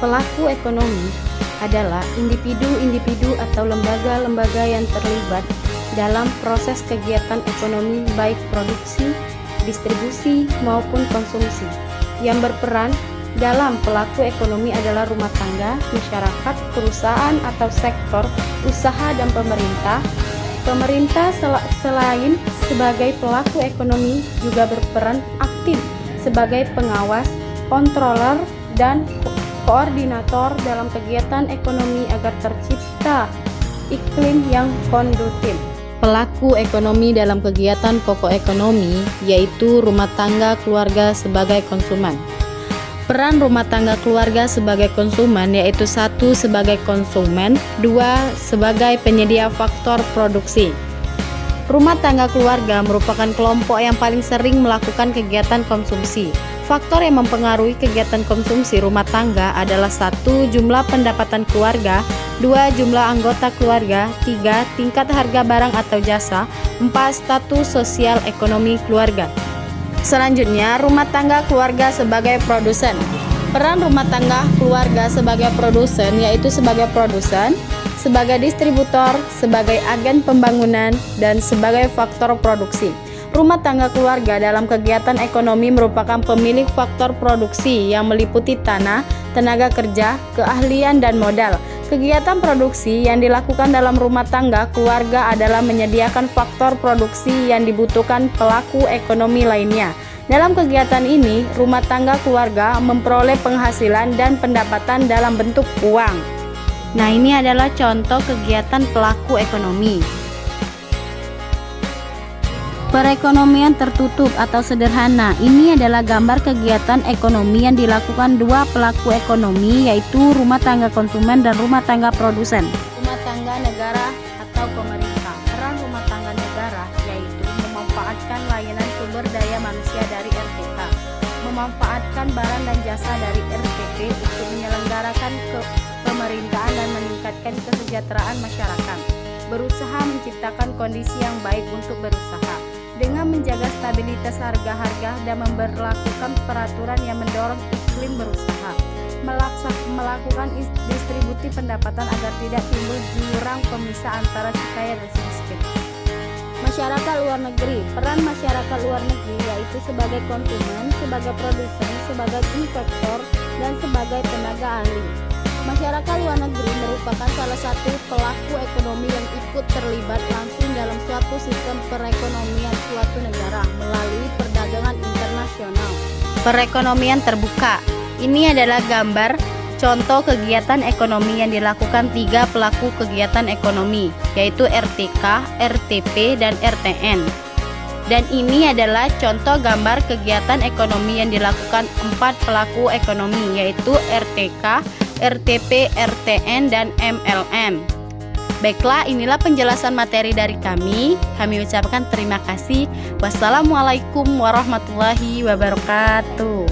Pelaku ekonomi adalah individu-individu atau lembaga-lembaga yang terlibat dalam proses kegiatan ekonomi baik produksi, distribusi, maupun konsumsi. Yang berperan dalam pelaku ekonomi adalah rumah tangga, masyarakat, perusahaan atau sektor usaha dan pemerintah. Pemerintah selain sebagai pelaku ekonomi juga berperan aktif sebagai pengawas, controller, dan koordinator dalam kegiatan ekonomi agar tercipta iklim yang kondusif. Pelaku ekonomi dalam kegiatan pokok ekonomi yaitu rumah tangga keluarga sebagai konsumen. Peran rumah tangga keluarga sebagai konsumen yaitu 1. Sebagai konsumen, 2. Sebagai penyedia faktor produksi. Rumah tangga keluarga merupakan kelompok yang paling sering melakukan kegiatan konsumsi. Faktor yang mempengaruhi kegiatan konsumsi rumah tangga adalah 1. Jumlah pendapatan keluarga, 2. Jumlah anggota keluarga, 3. Tingkat harga barang atau jasa, 4. Status sosial ekonomi keluarga. Selanjutnya, rumah tangga keluarga sebagai produsen. Peran rumah tangga keluarga sebagai produsen yaitu sebagai produsen, sebagai distributor, sebagai agen pembangunan, dan sebagai faktor produksi. Rumah tangga keluarga dalam kegiatan ekonomi merupakan pemilik faktor produksi yang meliputi tanah, tenaga kerja, keahlian, dan modal. Kegiatan produksi yang dilakukan dalam rumah tangga keluarga adalah menyediakan faktor produksi yang dibutuhkan pelaku ekonomi lainnya. Dalam kegiatan ini, rumah tangga keluarga memperoleh penghasilan dan pendapatan dalam bentuk uang. Nah, ini adalah contoh kegiatan pelaku ekonomi. Perekonomian tertutup atau sederhana. Ini adalah gambar kegiatan ekonomi yang dilakukan dua pelaku ekonomi yaitu rumah tangga konsumen dan rumah tangga produsen. Rumah tangga negara atau pemerintah. Peran rumah tangga negara yaitu memanfaatkan layanan sumber daya manusia dari RTK, memanfaatkan barang dan jasa dari RTP untuk menyelenggarakan pemerintahan dan meningkatkan kesejahteraan masyarakat. Berusaha menciptakan kondisi yang baik untuk berusaha dengan menjaga stabilitas harga-harga dan memberlakukan peraturan yang mendorong iklim berusaha, melakukan distribusi pendapatan agar tidak timbul jurang pemisah antara si kaya dan si miskin. Masyarakat luar negeri. Peran masyarakat luar negeri yaitu sebagai konsumen, sebagai produsen, sebagai investor, dan sebagai tenaga ahli. Masyarakat luar negeri merupakan salah satu pelaku ekonomi yang ikut terlibat langsung dalam suatu sistem perekonomian suatu negara melalui perdagangan internasional. Perekonomian terbuka. Ini adalah gambar contoh kegiatan ekonomi yang dilakukan tiga pelaku kegiatan ekonomi, yaitu RTK, RTP, dan RTN. Dan ini adalah contoh gambar kegiatan ekonomi yang dilakukan empat pelaku ekonomi, yaitu RTK, RTP, RTN, dan MLM. Baiklah, inilah penjelasan materi dari kami. Kami ucapkan terima kasih. Wassalamualaikum warahmatullahi wabarakatuh.